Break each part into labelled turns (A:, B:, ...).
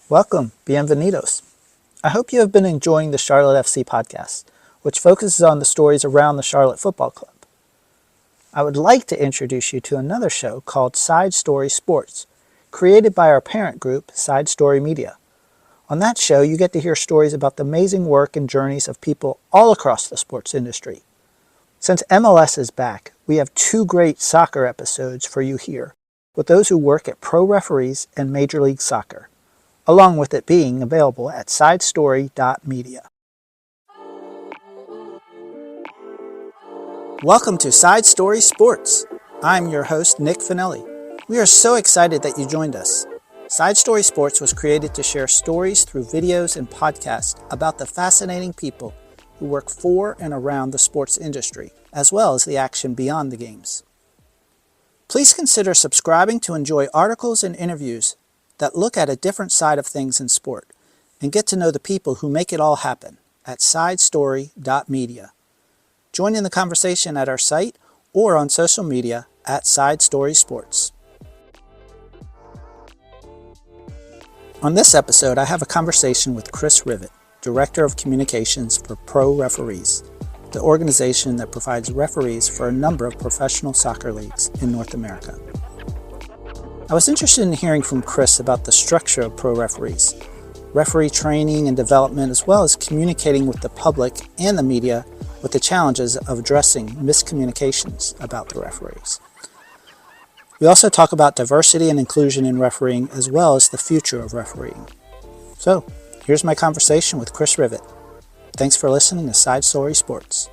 A: Welcome, bienvenidos. I hope you have been enjoying the Charlotte FC podcast, which focuses on the stories around the Charlotte Football Club. I would like to introduce you to another show called Side Story Sports, created by our parent group, Side Story Media. On that show, you get to hear stories about the amazing work and journeys of people all across the sports industry. Since MLS is back, we have two great soccer episodes for you here, with those who work at Pro Referees and Major League Soccer, along with it being available at sidestory.media. Welcome to Side Story Sports. I'm your host, Nic Finelli. We are so excited that you joined us. Side Story Sports was created to share stories through videos and podcasts about the fascinating people who work for and around the sports industry, as well as the action beyond the games. Please consider subscribing to enjoy articles and interviews that look at a different side of things in sport and get to know the people who make it all happen at sidestory.media. Join in the conversation at our site or on social media at Side Story Sports. On this episode, I have a conversation with Chris Rivett, Director of Communications for Pro Referees, the organization that provides referees for a number of professional soccer leagues in North America. I was interested in hearing from Chris about the structure of Pro Referees, referee training and development, as well as communicating with the public and the media with the challenges of addressing miscommunications about the referees. We also talk about diversity and inclusion in refereeing, as well as the future of refereeing. So, here's my conversation with Chris Rivett. Thanks for listening to Side Story Sports.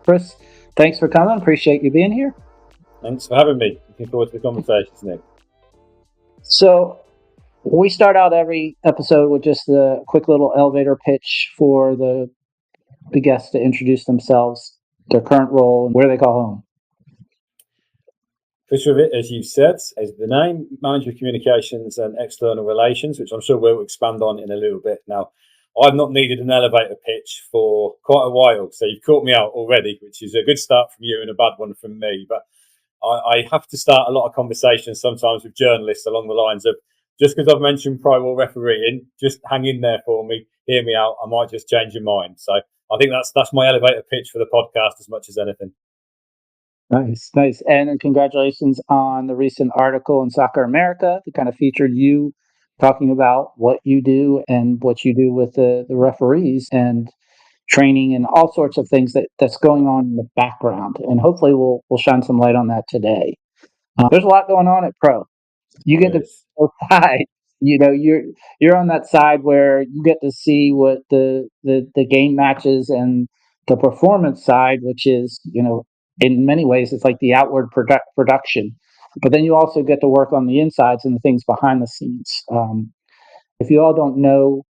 A: Chris, thanks for coming. Appreciate you being here.
B: Thanks for having me. Looking forward to the conversations, Nick.
A: So, we start out every episode with just a quick little elevator pitch for the guests to introduce themselves, their current role, and where they call home.
B: Chris Rivett, as you said, is the name, Manager of Communications and External Relations, which I'm sure we'll expand on in a little bit. Now, I've not needed an elevator pitch for quite a while, so you've caught me out already, which is a good start from you and a bad one from me. But I have to start a lot of conversations sometimes with journalists along the lines of, just because I've mentioned pro or refereeing, just hang in there for me, hear me out, I might just change your mind. So I think that's my elevator pitch for the podcast as much as anything.
A: Nice. And congratulations on the recent article in Soccer America that kind of featured you talking about what you do and what you do with the referees and training and all sorts of things that's going on in the background. And hopefully we'll shine some light on that today. There's a lot going on at Pro. You get to both sides. You know, you're on that side where you get to see what the game matches and the performance side, which is, you know, in many ways, it's like the outward production. But then you also get to work on the insides and the things behind the scenes. If you all don't know,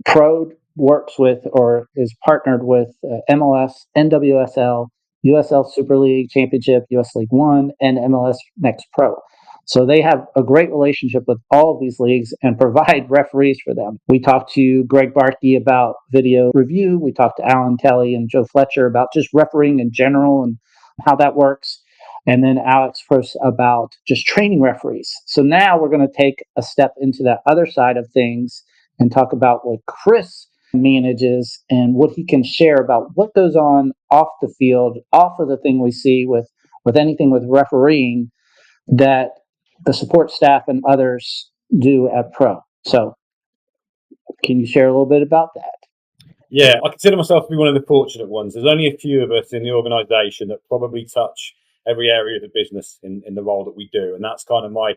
A: Pro works with or is partnered with MLS, NWSL, USL Super League Championship, US League One, and MLS Next Pro. So they have a great relationship with all of these leagues and provide referees for them. We talked to Greg Barkey about video review. We talked to Alan Kelly and Joe Fletcher about just refereeing in general and how that works. And then Alex first about just training referees. So now we're going to take a step into that other side of things and talk about what Chris manages and what he can share about what goes on off the field, off of the thing we see with anything with refereeing that the support staff and others do at Pro. So can you share a little bit about that?
B: Yeah, I consider myself to be one of the fortunate ones. There's only a few of us in the organisation that probably touch every area of the business in the role that we do. And that's kind of my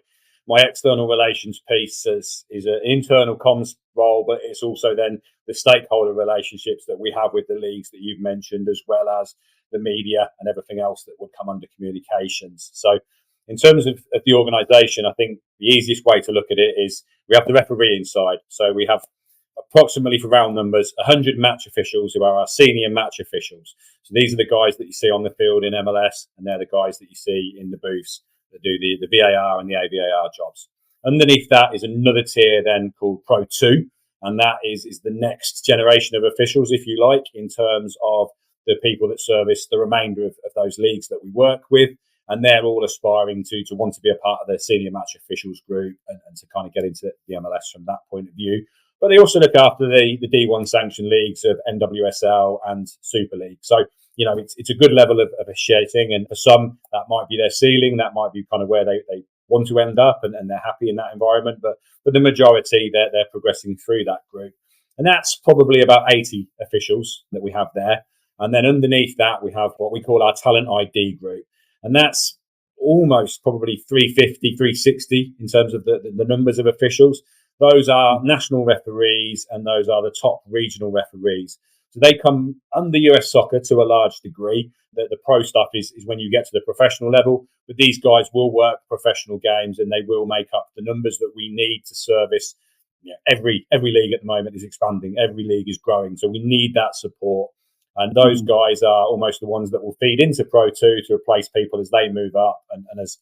B: external relations piece is an internal comms role, but it's also then the stakeholder relationships that we have with the leagues that you've mentioned, as well as the media and everything else that would come under communications. So in terms of the organisation, I think the easiest way to look at it is we have the refereeing side. So we have approximately, for round numbers, 100 match officials who are our senior match officials. So these are the guys that you see on the field in MLS, and they're the guys that you see in the booths that do the VAR and the AVAR jobs. Underneath that is another tier then called Pro 2, and that is the next generation of officials, if you like, in terms of the people that service the remainder of those leagues that we work with. and they're all aspiring to want to be a part of the senior match officials group and to kind of get into the MLS from that point of view. But they also look after the D1 sanction leagues of NWSL and Super League. So, it's a good level of officiating, and for some, that might be their ceiling, that might be kind of where they want to end up, and they're happy in that environment. But the majority, they're progressing through that group. And that's probably about 80 officials that we have there. And then underneath that, we have what we call our talent ID group. And that's almost probably 350, 360 in terms of the numbers of officials. Those are national referees, and those are the top regional referees. So they come under US soccer to a large degree. The pro stuff is when you get to the professional level, but these guys will work professional games, and they will make up the numbers that we need to service. Every league at the moment is expanding. Every league is growing. So we need that support. And those guys are almost the ones that will feed into Pro 2 to replace people as they move up. And as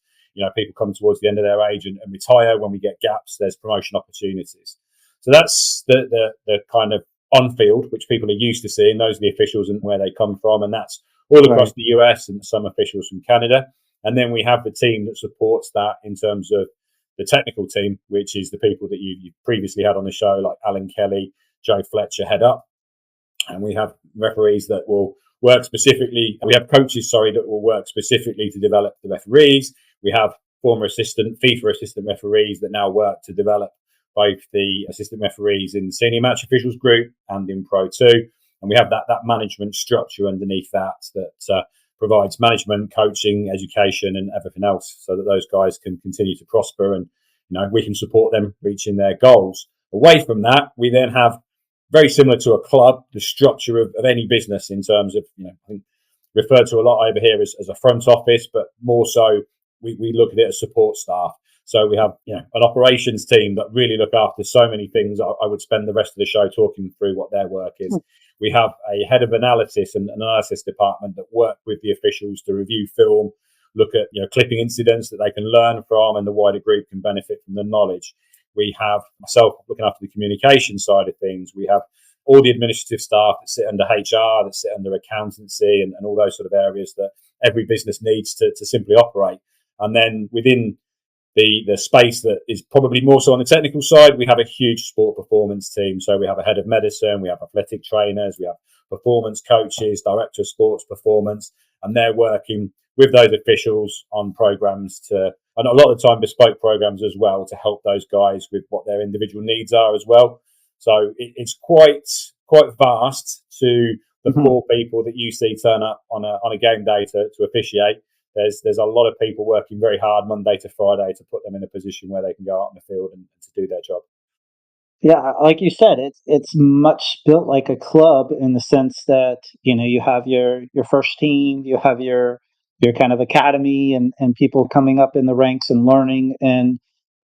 B: people come towards the end of their age and retire, when we get gaps, there's promotion opportunities. So that's the kind of on-field, which people are used to seeing. Those are the officials and where they come from. And that's all across the US and some officials from Canada. And then we have the team that supports that in terms of the technical team, which is the people that you previously had on the show, like Alan Kelly, Joe Fletcher head up. And we have referees that will work specifically. We have coaches, that will work specifically to develop the referees. We have former FIFA assistant referees that now work to develop both the assistant referees in the senior match officials group and in Pro 2. And we have that management structure underneath that provides management, coaching, education, and everything else, so that those guys can continue to prosper, and we can support them reaching their goals. Away from that, we then have, very similar to a club, the structure of any business in terms of, I think referred to a lot over here as a front office, but more so we look at it as support staff. So we have an operations team that really look after so many things. I would spend the rest of the show talking through what their work is. We have a head of analysis and an analysis department that work with the officials to review film, look at clipping incidents that they can learn from, and the wider group can benefit from the knowledge. We have myself looking after the communication side of things. We have all the administrative staff that sit under HR, that sit under accountancy, and all those sort of areas that every business needs to simply operate. And then within the space that is probably more so on the technical side, we have a huge sport performance team. So we have a head of medicine, we have athletic trainers, we have performance coaches, director of sports performance, and they're working with those officials on programs and a lot of the time bespoke programs as well, to help those guys with what their individual needs are as well. So it's quite vast to the four people that you see turn up on a game day to officiate. There's a lot of people working very hard Monday to Friday to put them in a position where they can go out on the field and to do their job.
A: Yeah, like you said, it's much built like a club, in the sense that you have your first team, you have your kind of academy, and people coming up in the ranks and learning, and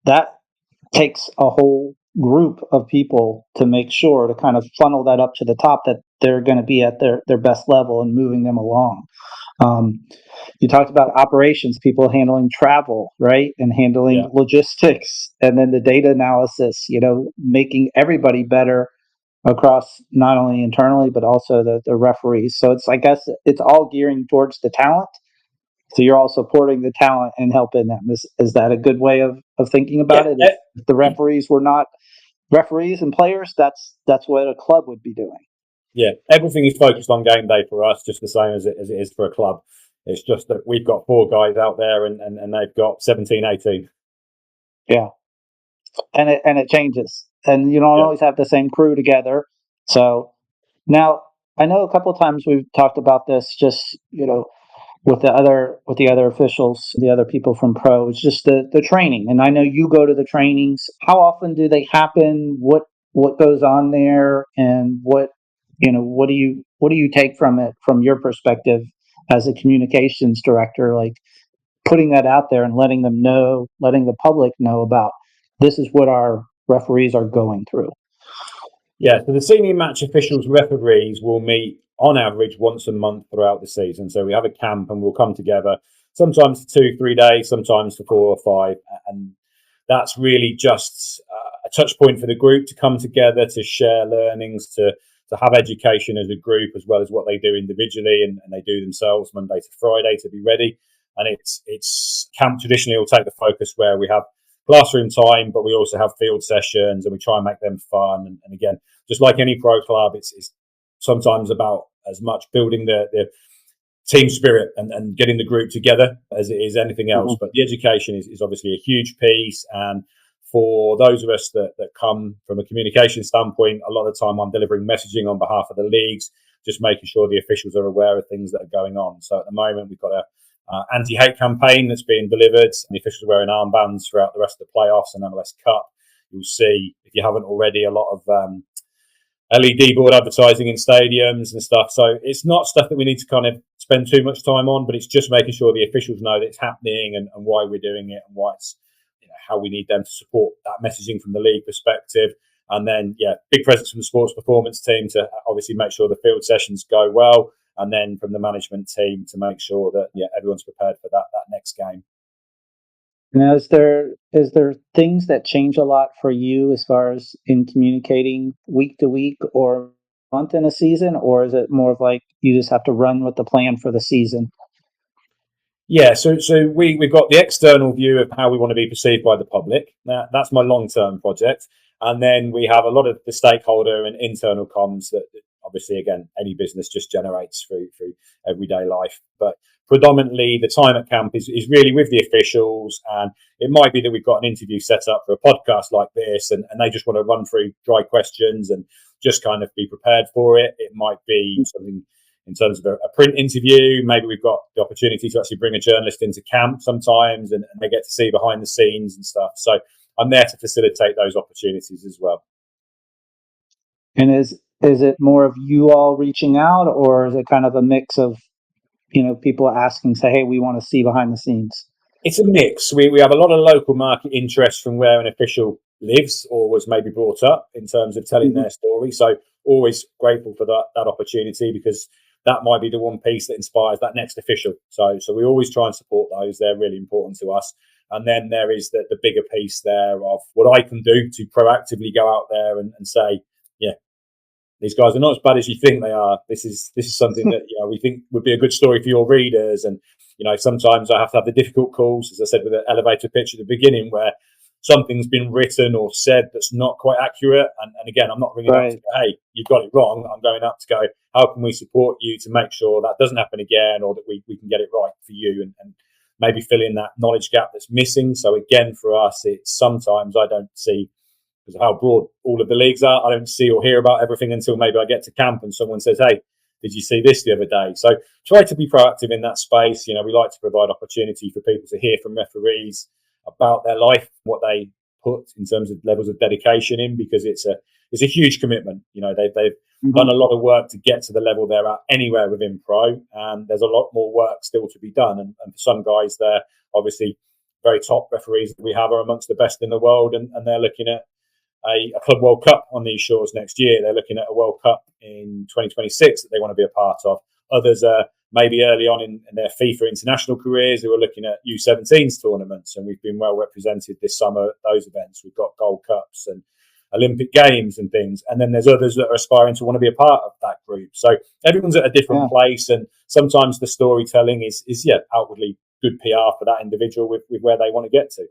A: that takes a whole group of people to make sure to kind of funnel that up to the top, that they're going to be at their best level and moving them along. You talked about operations, people handling travel, right? And handling logistics, and then the data analysis, making everybody better across not only internally, but also the referees. So I guess it's all gearing towards the talent. So you're all supporting the talent and helping them. Is that a good way of thinking about it? If the referees were not referees and players, that's what a club would be doing.
B: Yeah, everything is focused on game day for us, just the same as it is for a club. It's just that we've got 4 guys out there and they've got 17, 18.
A: Yeah. And it changes. And you don't always have the same crew together. So now, I know a couple of times we've talked about this, just, with the other officials, the other people from Pro, it's just the training. And I know you go to the trainings. How often do they happen? What goes on there, and what do you take from it, from your perspective as a communications director, like putting that out there and letting the public know about, this is what our referees are going through?
B: Yeah, so the senior match officials referees will meet on average once a month throughout the season. So we have a camp and we'll come together, sometimes for 2-3 days, sometimes for 4 or 5. And that's really just a touch point for the group to come together, to share learnings, to have education as a group, as well as what they do individually and they do themselves Monday to Friday to be ready. And it's camp traditionally will take the focus where we have classroom time, but we also have field sessions, and we try and make them fun. And again, just like any pro club, it's sometimes about as much building the team spirit and getting the group together as it is anything else.
A: Mm-hmm.
B: But the education is obviously a huge piece. And for those of us that come from a communication standpoint, a lot of the time I'm delivering messaging on behalf of the leagues, just making sure the officials are aware of things that are going on. So at the moment, we've got a anti-hate campaign that's being delivered. And the officials are wearing armbands throughout the rest of the playoffs and MLS Cup. You'll see, if you haven't already, a lot of LED board advertising in stadiums and stuff. So it's not stuff that we need to kind of spend too much time on, but it's just making sure the officials know that it's happening and why we're doing it and why it's, how we need them to support that messaging from the league perspective. And then, big presence from the sports performance team to obviously make sure the field sessions go well. And then from the management team to make sure that, everyone's prepared for that next game.
A: Now, is there things that change a lot for you as far as in communicating week to week or month in a season, or is it more of like you just have to run with the plan for the season?
B: Yeah, so we've got the external view of how we want to be perceived by the public. Now, that's my long-term project. And then we have a lot of the stakeholder and internal comms that obviously, again, any business just generates through everyday life. But predominantly the time at camp is really with the officials. And it might be that we've got an interview set up for a podcast like this and they just want to run through dry questions and just kind of be prepared for it. It might be something in terms of a print interview. Maybe we've got the opportunity to actually bring a journalist into camp sometimes and they get to see behind the scenes and stuff. So I'm there to facilitate those opportunities as well.
A: And is it more of you all reaching out, or is it kind of a mix of, people asking, say, hey, we want to see behind the scenes?
B: It's a mix. We have a lot of local market interest from where an official lives or was maybe brought up in terms of telling their story. So always grateful for that opportunity, because that might be the one piece that inspires that next official. So we always try and support those. They're really important to us. And then there is the bigger piece there of what I can do to proactively go out there and say, these guys are not as bad as you think they are. This is something that we think would be a good story for your readers. And sometimes I have to have the difficult calls, as I said with the elevator pitch at the beginning, where something's been written or said that's not quite accurate. And again, I'm not ringing up to go, hey, you got it wrong. I'm going up to go, how can we support you to make sure that doesn't happen again, or that we can get it right for you and maybe fill in that knowledge gap that's missing. So again, for us, it's sometimes I don't see, because of how broad all of the leagues are, I don't see or hear about everything until maybe I get to camp and someone says, hey, did you see this the other day? So try to be proactive in that space. We like to provide opportunity for people to hear from referees about their life, what they put in terms of levels of dedication in, because it's a huge commitment. They've done a lot of work to get to the level they're at anywhere within pro, and there's a lot more work still to be done. And for some guys, they're obviously very top referees that we have are amongst the best in the world, and they're looking at a Club World Cup on these shores next year. They're looking at a World Cup in 2026 that they want to be a part of. Others are maybe early on in their FIFA international careers who are looking at U17s tournaments, and we've been well represented this summer at those events. We've got Gold Cups and Olympic Games and things, and then there's others that are aspiring to want to be a part of that group. So everyone's at a different place, and sometimes the storytelling is outwardly good PR for that individual with where they want to get to.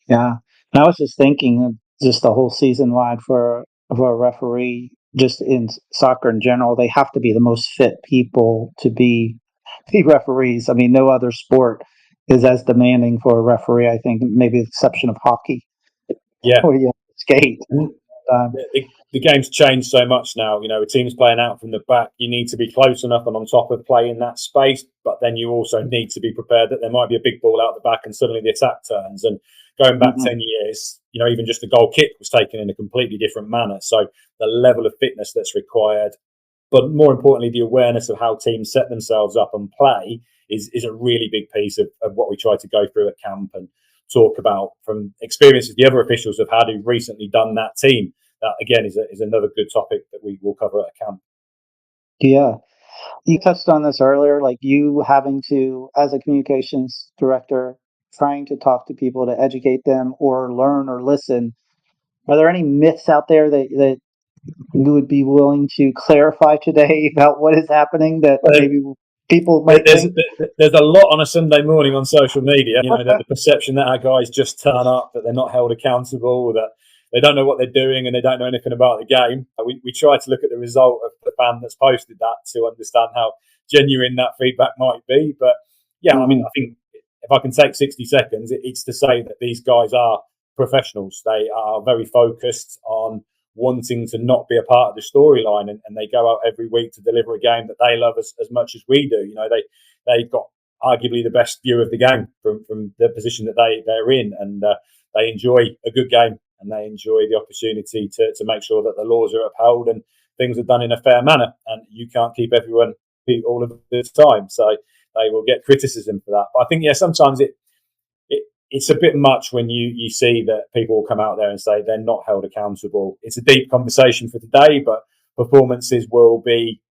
A: Yeah, and I was just thinking, just the whole season wide for a referee, just in soccer in general, they have to be the most fit people to be referees. I mean, no other sport is as demanding for a referee. I think maybe the exception of hockey,
B: Yeah,
A: where you skate.
B: The game's changed so much now. A team's playing out from the back. You need to be close enough and on top of play in that space, but then you also need to be prepared that there might be a big ball out the back and suddenly the attack turns. And going back 10 years, even just a goal kick was taken in a completely different manner. So the level of fitness that's required, but more importantly, the awareness of how teams set themselves up and play is a really big piece of what we try to go through at camp and talk about from experiences the other officials have had who've recently done that team. That again is another good topic that we will cover at a camp.
A: Yeah, you touched on this earlier, like you having to, as a communications director, trying to talk to people to educate them or learn or listen. Are there any myths out there that you would be willing to clarify today about what is happening that maybe? people might
B: there's
A: think.
B: there's a lot on a Sunday morning on social media. You know, that the perception that our guys just turn up, that they're not held accountable, that they don't know what they're doing, and they don't know anything about the game. We try to look at the result of the fan that's posted that to understand how genuine that feedback might be. But yeah, I mean,
A: Mhm.
B: I think if I can take 60 seconds, it's to say that these guys are professionals. They are very focused on wanting to not be a part of the storyline, and they go out every week to deliver a game that they love as much as we do. You know, they've got arguably the best view of the game from the position that they're in, and they enjoy a good game, and they enjoy the opportunity to make sure that the laws are upheld and things are done in a fair manner. And you can't keep everyone all of the time, so they will get criticism for that. But I think, yeah, sometimes it's a bit much when you see that people will come out there and say they're not held accountable. It's a deep conversation for today, but performances will be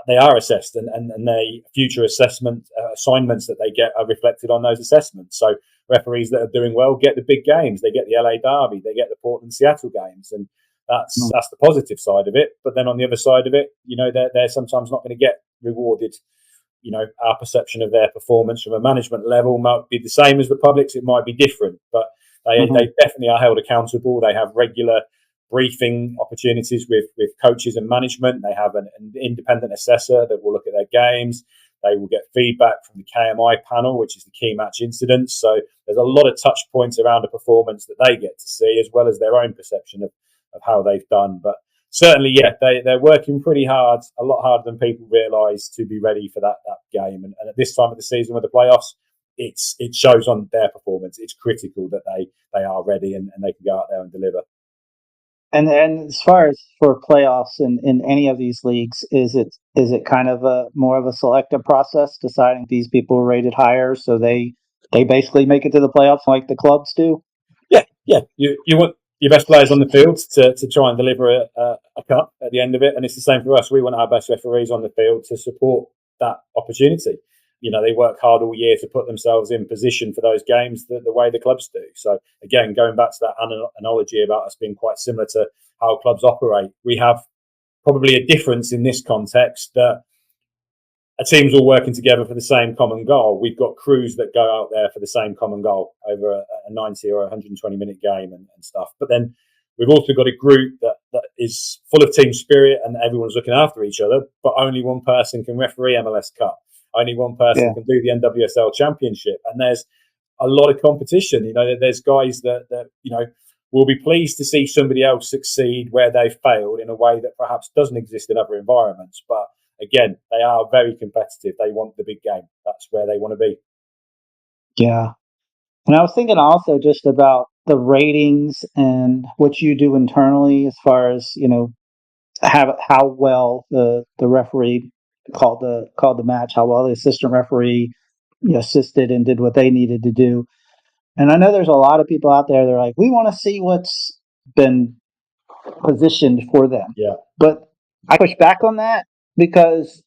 B: they are assessed, and they future assessment assignments that they get are reflected on those assessments. So referees that are doing well get the big games. They get the LA Derby, they get the Portland Seattle games, and that's the positive side of it. But then on the other side of it, you know, they're sometimes not going to get rewarded. You know, our perception of their performance from a management level might be the same as the public's. It might be different, but they
A: Mhm.
B: definitely are held accountable. They have regular briefing opportunities with coaches and management. They have an independent assessor that will look at their games. They will get feedback from the KMI panel, which is the key match incidents. So there's a lot of touch points around a performance that they get to see, as well as their own perception of how they've done. But certainly, yeah, they're working pretty hard, a lot harder than people realise, to be ready for that game. And at this time of the season with the playoffs, it shows on their performance. It's critical that they are ready, and they can go out there and deliver.
A: And as far as for playoffs in any of these leagues, is it kind of a more of a selective process deciding these people are rated higher, so they basically make it to the playoffs like the clubs do?
B: Yeah, yeah. You want your best players on the field to try and deliver a cup at the end of it, and it's the same for us. We want our best referees on the field to support that opportunity. You know, they work hard all year to put themselves in position for those games the way the clubs do. So again, going back to that analogy about us being quite similar to how clubs operate, we have probably a difference in this context that a team's all working together for the same common goal. We've got crews that go out there for the same common goal over a 90 or 120-minute game and stuff. But then we've also got a group that is full of team spirit and everyone's looking after each other, but only one person can referee MLS Cup. Only one person
A: Yeah.
B: can do the NWSL Championship. And there's a lot of competition. You know, there's guys that you know, will be pleased to see somebody else succeed where they've failed in a way that perhaps doesn't exist in other environments. But again, they are very competitive. They want the big game. That's where they want to be.
A: Yeah. And I was thinking also just about the ratings and what you do internally as far as, how well the referee called the match, how well the assistant referee assisted and did what they needed to do. And I know there's a lot of people out there that are like, we want to see what's been positioned for them.
B: Yeah.
A: But I push back on that because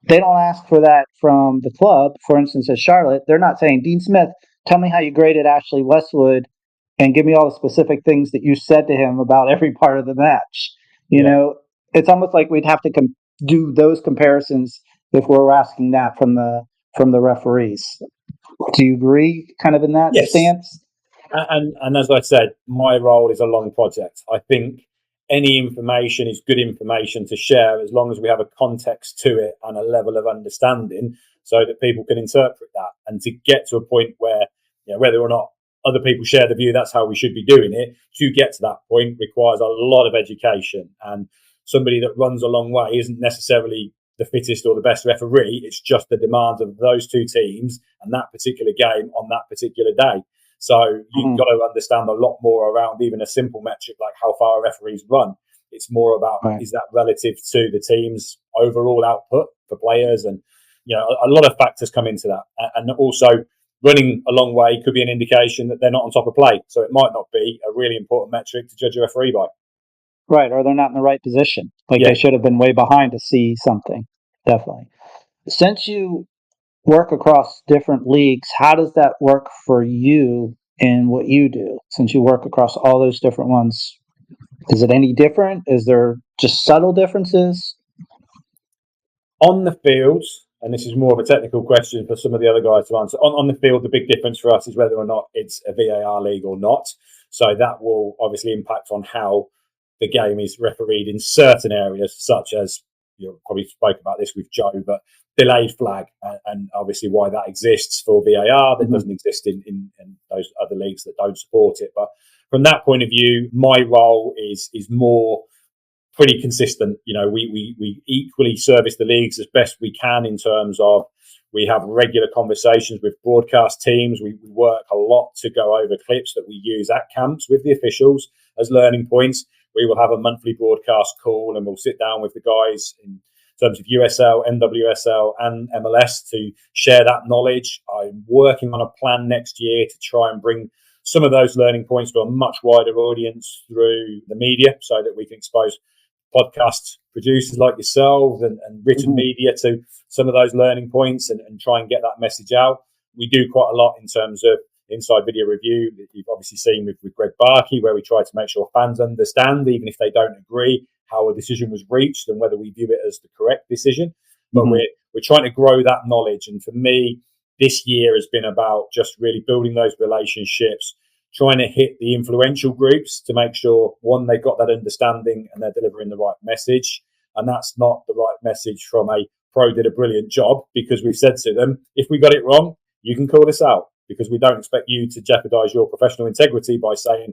A: they don't ask for that from the club. For instance, at Charlotte, they're not saying, Dean Smith, tell me how you graded Ashley Westwood and give me all the specific things that you said to him about every part of the match. You
B: Yeah.
A: know, it's almost like we'd have to do those comparisons if we're asking that from the referees. Do you agree kind of in that
B: Yes.
A: stance?
B: And as I said, my role is a long project. I think any information is good information to share as long as we have a context to it and a level of understanding so that people can interpret that. And to get to a point where, you know, whether or not other people share the view that's how we should be doing it, to get to that point requires a lot of education. And somebody that runs a long way isn't necessarily the fittest or the best referee. It's just the demands of those two teams and that particular game on that particular day. So you've
A: Mm-hmm.
B: got to understand a lot more around even a simple metric like how far referees run. It's more about,
A: Right.
B: is that relative to the team's overall output for players, and you know, a lot of factors come into that. And also, running a long way could be an indication that they're not on top of play. So it might not be a really important metric to judge a referee by.
A: Right, or they're not in the right position. Like
B: Yeah.
A: they should have been way behind to see something. Definitely. Since you work across different leagues, how does that work for you in what you do? Since you work across all those different ones, is it any different? Is there just subtle differences?
B: On the field, and this is more of a technical question for some of the other guys to answer. On the field, the big difference for us is whether or not it's a VAR league or not. So that will obviously impact on how the game is refereed in certain areas, such as, you probably spoke about this with Joe, but delayed flag, and obviously why that exists for VAR that doesn't exist in those other leagues that don't support it. But from that point of view, my role is more pretty consistent. We equally service the leagues as best we can in terms of we have regular conversations with broadcast teams. We work a lot to go over clips that we use at camps with the officials as learning points. We will have a monthly broadcast call and we'll sit down with the guys in terms of USL, NWSL and MLS to share that knowledge. I'm working on a plan next year to try and bring some of those learning points to a much wider audience through the media so that we can expose podcast producers like yourselves and written media to some of those learning points and try and get that message out. We do quite a lot in terms of inside video review that you've obviously seen with Greg Barkey, where we try to make sure fans understand, even if they don't agree, how a decision was reached and whether we view it as the correct decision. But we're trying to grow that knowledge. And for me, this year has been about just really building those relationships, trying to hit the influential groups to make sure, one, they've got that understanding and they're delivering the right message. And that's not the right message from a pro did a brilliant job, because we've said to them, if we got it wrong, you can call this out, because we don't expect you to jeopardize your professional integrity by saying,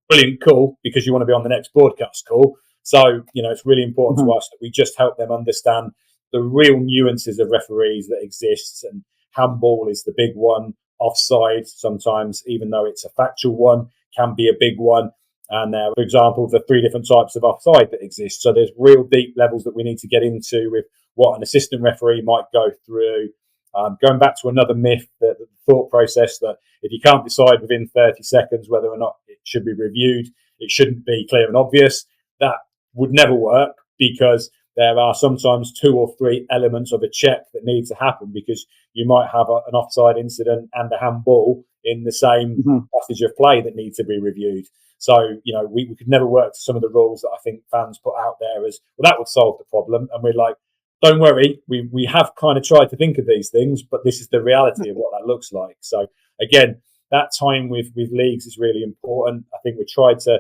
B: brilliant call, because you want to be on the next broadcast call. So, it's really important to us that we just help them understand the real nuances of referees that exist. And handball is the big one. Offside, sometimes, even though it's a factual one, can be a big one. And for example, the 3 different types of offside that exist. So there's real deep levels that we need to get into with what an assistant referee might go through. Going back to another myth, the thought process that if you can't decide within 30 seconds whether or not it should be reviewed, it shouldn't be clear and obvious. That would never work, because there are sometimes 2 or 3 elements of a check that need to happen, because you might have an offside incident and a handball in the same passage of play that need to be reviewed. So, we could never work to some of the rules that I think fans put out there as, well, that would solve the problem. And we're like, don't worry, we have kind of tried to think of these things, but this is the reality of what that looks like. So again, that time with leagues is really important. I think we tried to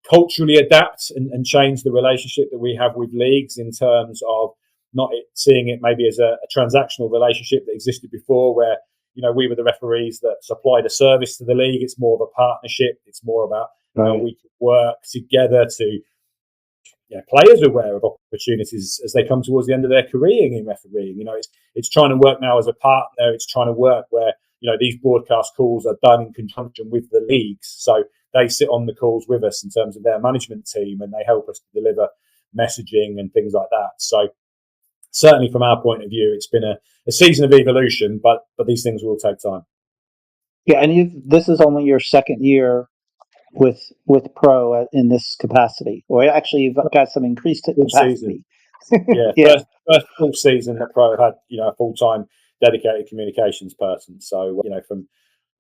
B: culturally adapt and change the relationship that we have with leagues in terms of not seeing it maybe as a transactional relationship that existed before, where we were the referees that supplied a service to the league. It's more of a partnership. It's more about how we could work together to players are aware of opportunities as they come towards the end of their career in refereeing. It's trying to work now as a partner. It's trying to work where these broadcast calls are done in conjunction with the leagues, so they sit on the calls with us in terms of their management team, and they help us to deliver messaging and things like that. So certainly from our point of view, it's been a season of evolution, but these things will take time.
A: Yeah, and this is only your second year with pro in this capacity, or actually you've got some increased capacity.
B: Yeah. First full season that pro had a full-time dedicated communications person. So from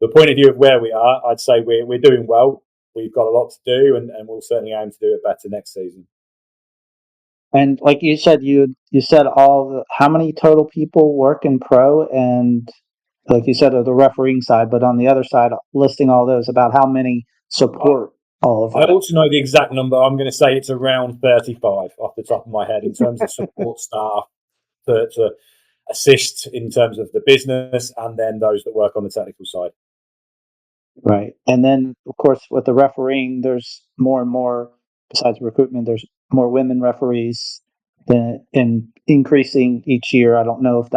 B: the point of view of where we are, I'd say we're doing well. We've got a lot to do, and we'll certainly aim to do it better next season.
A: And like you said, you said how many total people work in pro, and like you said, of the refereeing side, but on the other side, listing all those, about how many support all of that.
B: I also know the exact number. I'm going to say it's around 35 off the top of my head in terms of support staff to assist in terms of the business, and then those that work on the technical side.
A: Right. And then, of course, with the refereeing, there's more and more, besides recruitment, there's more women referees and increasing each year. I don't know if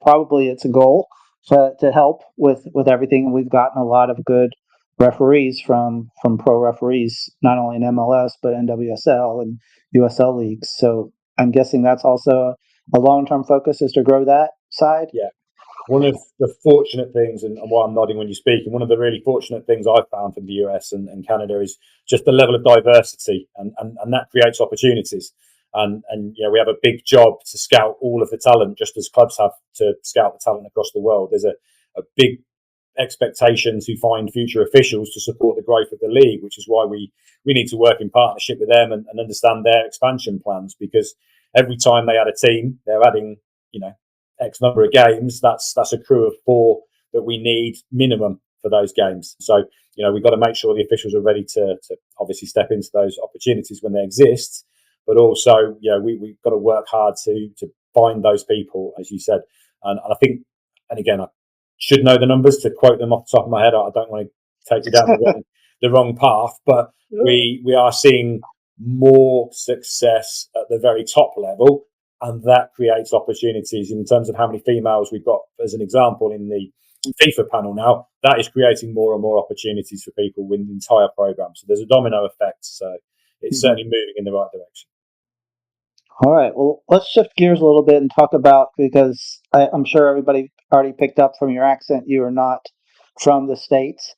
A: probably it's a goal to help with everything. And we've gotten a lot of good referees from pro referees, not only in MLS, but NWSL and USL leagues. So I'm guessing that's also a long-term focus, is to grow that side.
B: Yeah. One of the fortunate things, and why I'm nodding when you speak, and one of the really fortunate things I've found from the US and Canada is just the level of diversity, and that creates opportunities. And we have a big job to scout all of the talent, just as clubs have to scout the talent across the world. There's a big expectation to find future officials to support the growth of the league, which is why we need to work in partnership with them and understand their expansion plans, because every time they add a team, they're adding X number of games, that's a crew of 4 that we need minimum for those games. So we've got to make sure the officials are ready to obviously step into those opportunities when they exist, but also we've got to work hard to find those people, as you said. And I think, and again, I should know the numbers to quote them off the top of my head. I don't want to take you down the wrong path, but we are seeing more success at the very top level, and that creates opportunities in terms of how many females we've got, as an example, in the FIFA panel now. That is creating more and more opportunities for people with the entire program. So there's a domino effect. So it's certainly moving in the right direction.
A: All right. Well, let's shift gears a little bit and talk about, because I'm sure everybody already picked up from your accent, you are not from the States.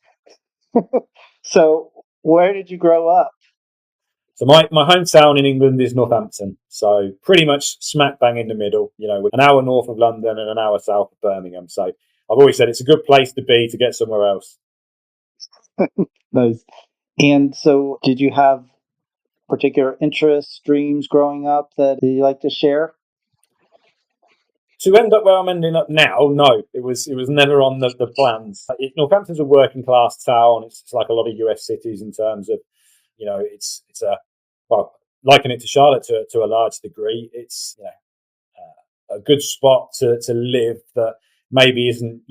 A: So where did you grow up?
B: So my hometown in England is Northampton. So pretty much smack bang in the middle, an hour north of London and an hour south of Birmingham. So I've always said it's a good place to be to get somewhere else.
A: Nice. And so did you have particular interests, dreams growing up that you like to share?
B: To end up where I'm ending up now, no, it was never on the plans. Northampton's a working class town. It's like a lot of US cities in terms of, it's liken it to Charlotte to a large degree. It's a good spot to live that maybe isn't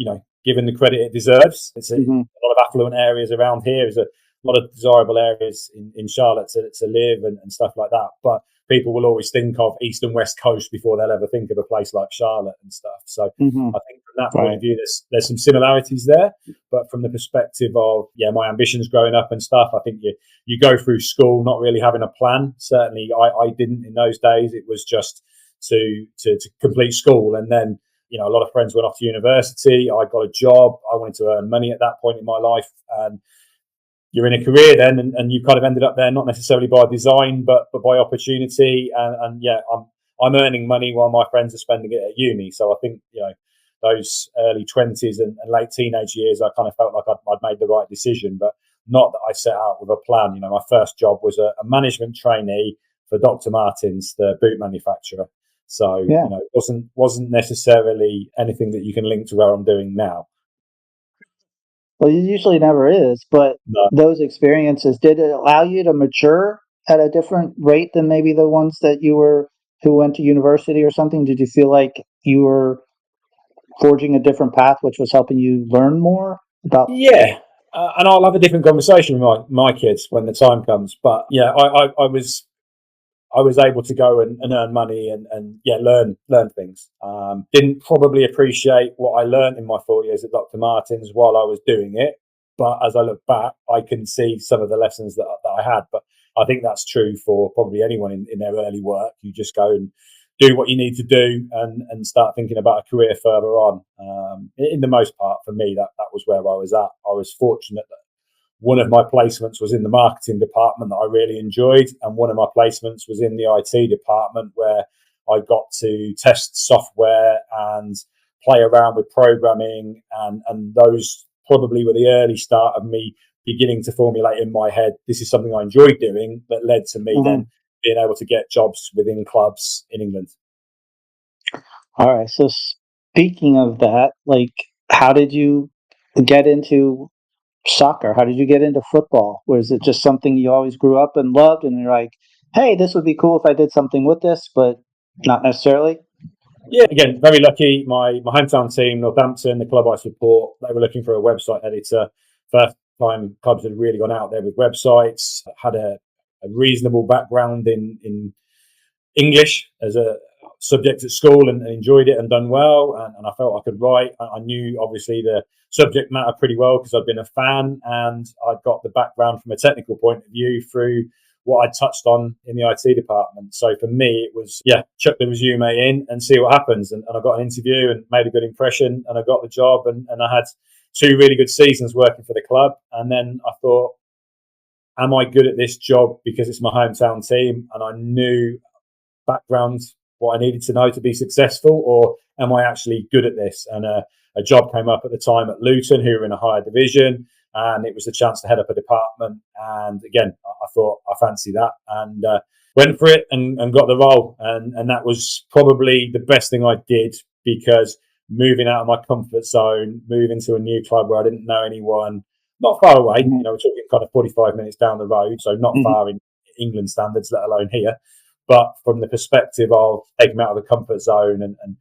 B: given the credit it deserves. It's a lot of affluent areas around here. There's a lot of desirable areas in Charlotte to live and stuff like that. But people will always think of East and West Coast before they'll ever think of a place like Charlotte and stuff. So I think from that point of view, there's some similarities there. But from the perspective of, my ambitions growing up and stuff, I think you go through school not really having a plan. Certainly I didn't in those days. It was just to complete school. And then, a lot of friends went off to university. I got a job. I wanted to earn money at that point in my life. And you're in a career then, and you've kind of ended up there, not necessarily by design, but by opportunity. And I'm earning money while my friends are spending it at uni. So I think, those early 20s and late teenage years, I kind of felt like I'd made the right decision, but not that I set out with a plan. My first job was a management trainee for Dr. Martens, the boot manufacturer. So, it wasn't necessarily anything that you can link to where I'm doing now.
A: Well, it usually never is, but those experiences, did it allow you to mature at a different rate than maybe the ones that who went to university or something? Did you feel like you were forging a different path, which was helping you learn more about?
B: Yeah. And I'll have a different conversation with my kids when the time comes. But I was able to go and earn money and learn things. Didn't probably appreciate what I learned in my 4 years at Dr. Martens while I was doing it. But as I look back, I can see some of the lessons that I had. But I think that's true for probably anyone in their early work. You just go and do what you need to do and start thinking about a career further on. In the most part, for me, that was where I was at. I was fortunate that one of my placements was in the marketing department that I really enjoyed, and one of my placements was in the IT department where I got to test software and play around with programming, and those probably were the early start of me beginning to formulate in my head, this is something I enjoyed doing, that led to me then being able to get jobs within clubs in England.
A: All right. So speaking of that, how did you get into soccer? How did you get into football? Was it just something you always grew up and loved, and you're like, hey, this would be cool if I did something with this, but not necessarily?
B: Yeah, again, very lucky. My hometown team, Northampton, the club I support, they were looking for a website editor. First time clubs had really gone out there with websites. Had a reasonable background in English as a subject at school and enjoyed it and done well. And I felt I could write. I knew, obviously, the subject matter pretty well because I'd been a fan, and I'd got the background from a technical point of view through what I touched on in the IT department. So for me, it was, chuck the resume in and see what happens. And I got an interview and made a good impression, and I got the job, and I had 2 really good seasons working for the club. And then I thought, am I good at this job because it's my hometown team and I knew background what I needed to know to be successful, or am I actually good at this? And a job came up at the time at Luton, who were in a higher division, and it was a chance to head up a department. And again, I thought I fancy that, and went for it and got the role. And that was probably the best thing I did, because moving out of my comfort zone, moving to a new club where I didn't know anyone, not far away,
A: Mhm.
B: we're talking kind of 45 minutes down the road, so not
A: Mhm.
B: far in England standards, let alone here. But from the perspective of taking me out of the comfort zone and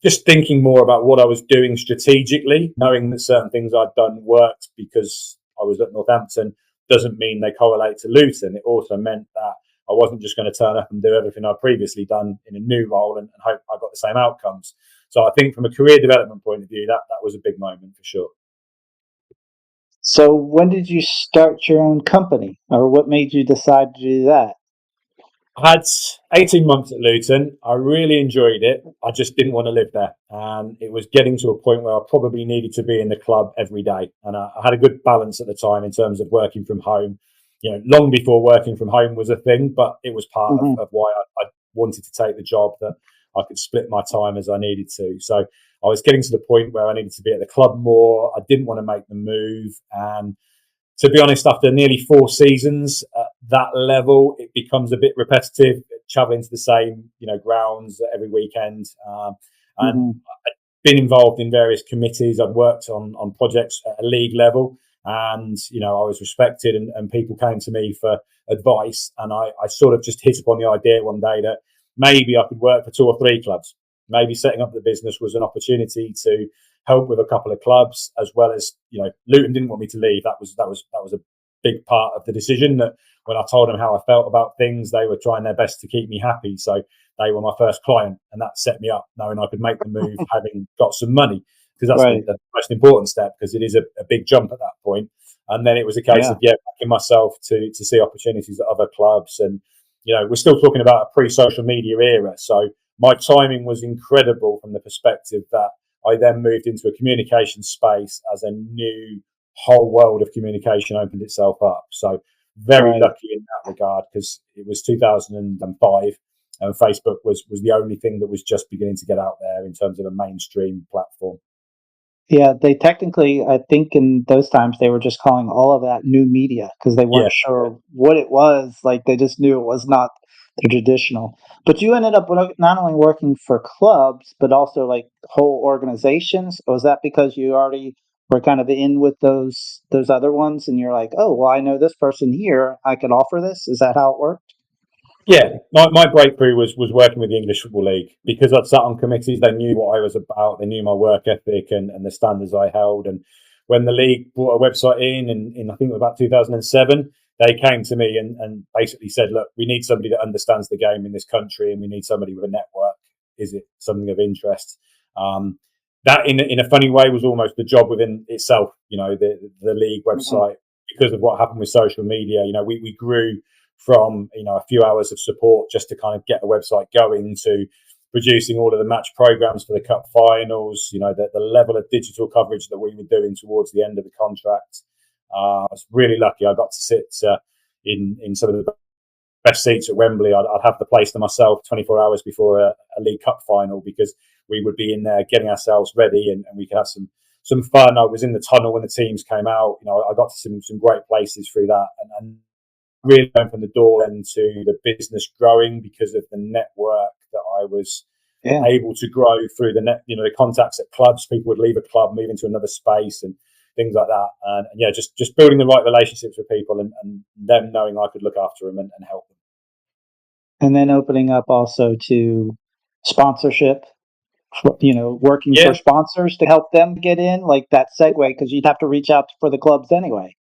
B: just thinking more about what I was doing strategically, knowing that certain things I'd done worked because I was at Northampton, doesn't mean they correlate to Luton. It also meant that I wasn't just going to turn up and do everything I'd previously done in a new role and hope I got the same outcomes. So I think from a career development point of view, that was a big moment for sure.
A: So when did you start your own company, or what made you decide to do that?
B: I had 18 months at Luton. I really enjoyed it. I just didn't want to live there. And it was getting to a point where I probably needed to be in the club every day. And I had a good balance at the time in terms of working from home. Long before working from home was a thing, but it was part of,
A: Mhm.
B: of why I wanted to take the job, that I could split my time as I needed to. So I was getting to the point where I needed to be at the club more. I didn't want to make the move. And to be honest, after nearly 4 seasons at that level, it becomes a bit repetitive, traveling to the same, grounds every weekend. And
A: Mhm.
B: I've been involved in various committees. I've worked on projects at a league level, and I was respected, and people came to me for advice. And I sort of just hit upon the idea one day that maybe I could work for 2 or 3 clubs. Maybe setting up the business was an opportunity to help with a couple of clubs, as well as Luton didn't want me to leave. That was a big part of the decision. That when I told them how I felt about things, they were trying their best to keep me happy. So they were my first client, and that set me up, knowing I could make the move, having got some money, because that's
A: Right.
B: the most important step, because it is a big jump at that point. And then it was a case
A: Yeah.
B: of backing myself to see opportunities at other clubs. And we're still talking about a pre-social media era, so my timing was incredible from the perspective that I then moved into a communication space as a new whole world of communication opened itself up. So very
A: Right.
B: lucky in that regard, because it was 2005 and Facebook was the only thing that was just beginning to get out there in terms of a mainstream platform.
A: Yeah, they technically, I think in those times, they were just calling all of that new media because they
B: Yeah,
A: weren't sure what it was. Like, they just knew it was not the traditional. But you ended up not only working for clubs, but also like whole organizations. Was that because you already were kind of in with those other ones, and you're like, oh, well, I know this person here. I could offer this. Is that how it worked?
B: yeah. My breakthrough was working with the English Football League, because I'd sat on committees. They knew what I was about. They knew my work ethic and the standards I held. And when the league brought a website in I think it was about 2007, they came to me and basically said, look, we need somebody that understands the game in this country, and we need somebody with a network. Is it something of interest? Um, that in a funny way was almost the job within itself. The league
A: Mhm.
B: website, because of what happened with social media. We grew from a few hours of support just to kind of get the website going, to producing all of the match programs for the cup finals. The level of digital coverage that we were doing towards the end of the contract. I was really lucky. I got to sit in some of the best seats at Wembley. I'd have the place to myself 24 hours before a League Cup final, because we would be in there getting ourselves ready, and we could have some fun. I was in the tunnel when the teams came out. I got to some great places through that, and really opened the door into the business growing, because of the network that I was
A: Yeah.
B: able to grow through the contacts at clubs. People would leave a club, move into another space, and things like that. And yeah, just building the right relationships with people, and them knowing I could look after them and help them.
A: And then opening up also to sponsorship, working for
B: Yeah,
A: sponsors to help them get in, like that segue, because you'd have to reach out for the clubs anyway.